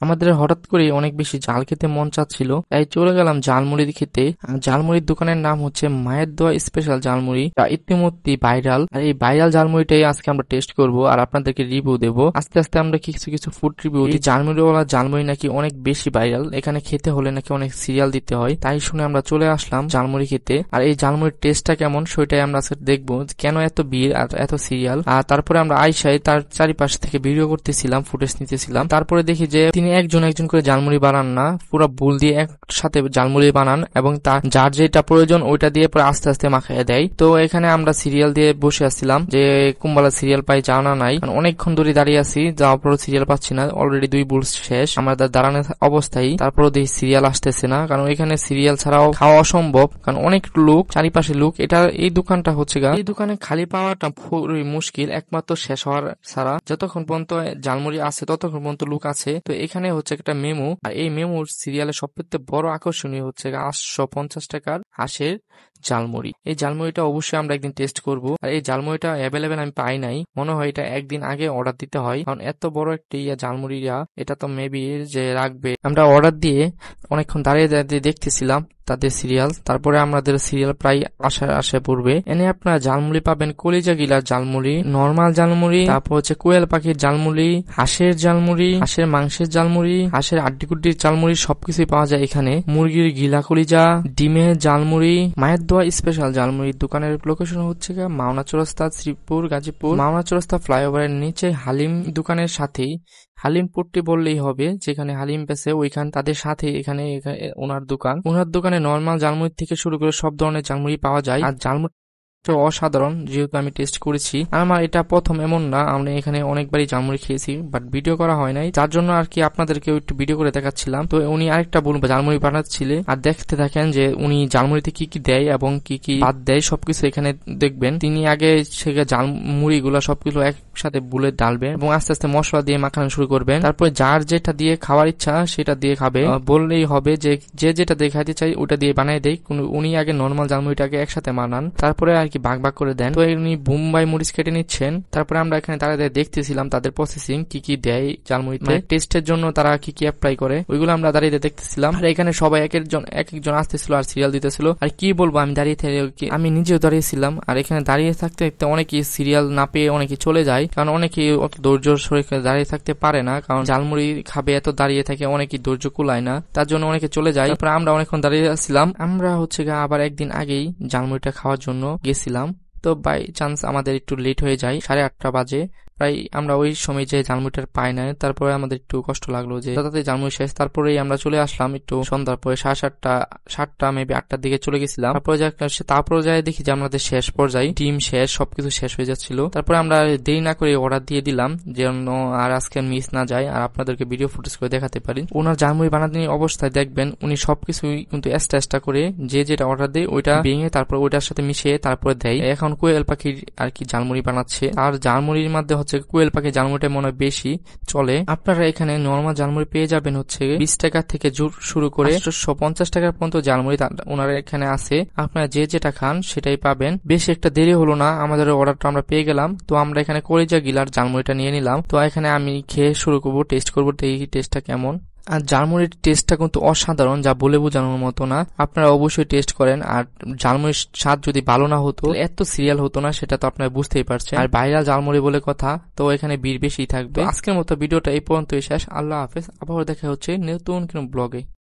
আমাদের হঠাৎ করে অনেক বেশি ঝাল খেতে মন চাচ্ছিল, তাই চলে গেলাম ঝালমুড়ি খেতে। ঝালমুড়ির দোকানের নাম হচ্ছে মায়ের দোয়া স্পেশাল ঝালমুড়ি, যা ইতিমধ্যে ভাইরাল। আর এই ভাইরাল ঝালমুড়িটাই আজকে আমরা টেস্ট করব আর আপনাদেরকে রিভিউ দেব। আস্তে আস্তে আমরা কিছু কিছু ফুড রিভিউ দিই। ঝালমুড়িওয়ালা ঝালমুড়ি নাকি অনেক বেশি ভাইরাল, এখানে খেতে হলে নাকি অনেক সিরিয়াল দিতে হয়, তাই শুনে আমরা চলে আসলাম ঝালমুড়ি খেতে। আর এই ঝালমুড়ির টেস্টটা কেমন সেটাই আমরা আজকে দেখবো, কেন এত ভিড় আর এত সিরিয়াল। আর তারপরে আমরা আইসাই তার চারিপাশ থেকে ভিডিও করতেছিলাম, ফুটেজ নিতেছিলাম। তারপরে দেখি যে তিনি একজন একজন করে ঝালমুড়ি বানান না, পুরো বুল দিয়ে একসাথে ঝালমুড়ি বানান এবং তার যার যেটা প্রয়োজন ওইটা দিয়ে পরে আস্তে আস্তে মাখিয়ে দেয়। তো এখানে আমরা সিরিয়াল দিয়ে বসে আসছিলাম যে কুম্বালা সিরিয়াল পাই জানা নাই, অনেকক্ষণ ধরে দাঁড়িয়ে আছি, যাওয়ার পর সিরিয়াল পাচ্ছি না। অলরেডি 2 বুল শেষ আমাদের দাঁড়ানোর অবস্থায়। তারপরে দেখি সিরিয়াল আসতেছে না, কারণ এখানে সিরিয়াল ছাড়াও খাওয়া অসম্ভব, কারণ অনেক লোক, চারিপাশে লোক। এই দোকানটা হচ্ছে এই দোকানে খালি পাওয়াটা খুবই মুশকিল, একমাত্র শেষ হওয়ার ছাড়া। যতক্ষণ পর্যন্ত ঝালমুড়ি আছে ততক্ষণ পর্যন্ত লোক আছে। তো এখানে হচ্ছে একটা মেমু, আর এই মেমুর সিরিয়ালের সবথেকে বড় আকর্ষণীয় হচ্ছে 850 টাকার হাঁসের ঝালমুড়ি। এই ঝালমুড়িটা অবশ্যই আমরা একদিন টেস্ট করব। আর এই ঝালমুড়িটা অ্যাভেলেবেল আমি পাই নাই, মনে হয় এটা একদিন আগে অর্ডার দিতে হয়, কারণ এত বড় একটি ঝালমুড়ি এটা তো মেবি যে রাখবে। আমরা অর্ডার দিয়ে অনেকক্ষণ দাঁড়িয়ে দাঁড়িয়ে দেখতেছিলাম তাদের সিরিয়াল। তারপরে আমাদের সিরিয়াল প্রায় আসে পড়বে। এনে আপনারা ঝালমুড়ি পাবেন কলিজা গিলার ঝালমুড়ি, নরমাল ঝালমুড়ি, তারপর হচ্ছে কোয়েল পাখির ঝালমুড়ি, হাঁসের ঝালমুড়ি, হাঁসের মাংসের ঝালমুড়ি, হাঁসের আড্ডিকুড্ডির ঝালমুড়ি, সবকিছুই পাওয়া যায় এখানে। মুরগির গিলা কলিজা, ডিমের ঝালমুড়ি, মায়ের দোয়া স্পেশাল ঝালমুড়ি। দোকানের লোকেশন হচ্ছে মাওনা চৌরাস্তা, শ্রীপুর, গাজীপুর। মাওনা চৌরাস্তা ফ্লাইওভারের নিচে হালিম দোকানের সাথেই, হালিম পট্টি বললেই হবে, যেখানে হালিম বেছে ওইখান তাদের সাথে এখানে ওনার দোকানে নরমাল ঝালমুড়ি থেকে শুরু করে সব ধরনের ঝালমুড়ি পাওয়া যায়। আর ঝালমুড়ি অসাধারণ, যেহেতু আমি টেস্ট করেছি। আমার এটা প্রথম এমন না, আমরা এখানে অনেকবারই ঝালমুড়ি খেয়েছি, বাট ভিডিও করা হয় নাই, যার জন্য আর কি আপনাদেরকে একটু ভিডিও করে দেখাচ্ছিলাম। তো উনি আরেকটা বলবো ঝালমুড়ি বানাচ্ছিলেন, আর দেখতে থাকেন যে উনি ঝালমুড়িতে কি কি দেয় এবং কি কি বাদ দেয় সবকিছু এখানে দেখবেন। তিনি আগে সেখানে ঝালমুড়ি গুলা সবকিছু একসাথে বুলে ডালবেন এবং আস্তে আস্তে মশলা দিয়ে মাখানো শুরু করবেন। তারপরে যার যেটা দিয়ে খাওয়ার ইচ্ছা সেটা দিয়ে খাবে, বললেই হবে যে যেটা দিয়ে খাইতে চাই ওটা দিয়ে বানাই দেয়। উনি আগে নর্মাল ঝালমুড়িটাকে একসাথে বানান, তারপরে আর কি ভাগ করে দেন। তো উনি বোম্বাই মরিচ কেটে নিচ্ছেন। তারপরে আমরা এখানে তারা দেখতেছিলাম তাদের প্রসেসিং কি কি দেয় ঝালমুড়িতে, টেস্টের জন্য তারা কি কি অ্যাপ্লাই করে, ওইগুলো আমরা দাঁড়িয়ে দেখতেছিলাম। আর এখানে সবাই এক একজন আসতেছিল আর সিরিয়াল দিতেছিল। আর কি বলবো, আমি দাঁড়িয়ে থেকে আমি নিজেও দাঁড়িয়েছিলাম। আর এখানে দাঁড়িয়ে থাকতে থাকতে অনেকেই সিরিয়াল না পেয়ে অনেকে চলে যায়, কারণ অনেকেই অত ধৈর্য সরে দাঁড়িয়ে থাকতে পারে না, কারণ ঝালমুড়ি খাবে এত দাঁড়িয়ে থাকে অনেকেই ধৈর্য কুলায় না, তার জন্য অনেকে চলে যায়। তারপরে আমরা অনেকক্ষণ দাঁড়িয়ে ছিলাম। আমরা হচ্ছে আবার একদিন আগেই ঝালমুড়িটা খাওয়ার জন্য গেছিলাম, তো বাই চান্স আমাদের একটু লেট হয়ে যায়, 8:30 বাজে প্রায়। আমরা ওই সময় যে ঝালমুড়িটার পাই না, তারপরে আমাদের একটু কষ্ট লাগলো যে তাড়াতাড়ি ঝালমুড়ি শেষ। তারপরেই আমরা চলে আসলাম একটু সন্ধ্যার পরে, 7:30 মেবি 8টার দিকে চলে গেছিলাম। তারপরে যাই দেখি যে আমাদের শেষ পর্যায়ে ডিম শেষ, সবকিছু শেষ হয়ে যাচ্ছিল। তারপরে আমরা দেরি না করে অর্ডার দিয়ে দিলাম যেন আর আজকে মিস না যায় আর আপনাদেরকে ভিডিও ফুটেজ করে দেখাতে পারি। ওনার ঝালমুড়ি বানাতে অবস্থায় দেখবেন উনি সবকিছুই কিন্তু এক্সট্রা করে যেটা অর্ডার দেয় ওইটা ভেঙে তারপর ওইটার সাথে মিশিয়ে তারপরে দেয়। এখন কোয়েল পাখির আর কি ঝালমুড়ি বানাচ্ছে, আর ঝালমুড়ির মধ্যে হচ্ছে কোয়েল পাখি ঝালমুড়িটা মনে হয় বেশি চলে। আপনারা এখানে নরমাল ঝালমুড়ি পেয়ে যাবেন হচ্ছে 20 টাকা থেকে শুরু করে 850 টাকা পর্যন্ত ঝালমুড়ি ওনারা এখানে আছে। আপনারা যেটা খান সেটাই পাবেন। বেশি একটা দেরি হলো না, আমাদের অর্ডারটা আমরা পেয়ে গেলাম। তো আমরা এখানে কলিজা গিলার ঝালমুড়িটা নিয়ে নিলাম। তো এখানে আমি খেয়ে শুরু করবো, টেস্ট করবো এই টেস্টটা কেমন। আর ঝালমুড়ির টেস্টটা কিন্তু অসাধারণ, যা বলে বোঝানোর মতো না, আপনারা অবশ্যই টেস্ট করেন। আর ঝালমুড়ির স্বাদ যদি ভালো না হতো এত সিরিয়াল হতো না, সেটা তো আপনারা বুঝতেই পারছেন। আর ভাইরাল ঝালমুড়ি বলে কথা, তো এখানে ভিড় বেশি থাকবে। আজকের মতো ভিডিওটা এই পর্যন্তই শেষ। আল্লাহ হাফেজ, আবার দেখা হচ্ছে নতুন কোনো ব্লগে।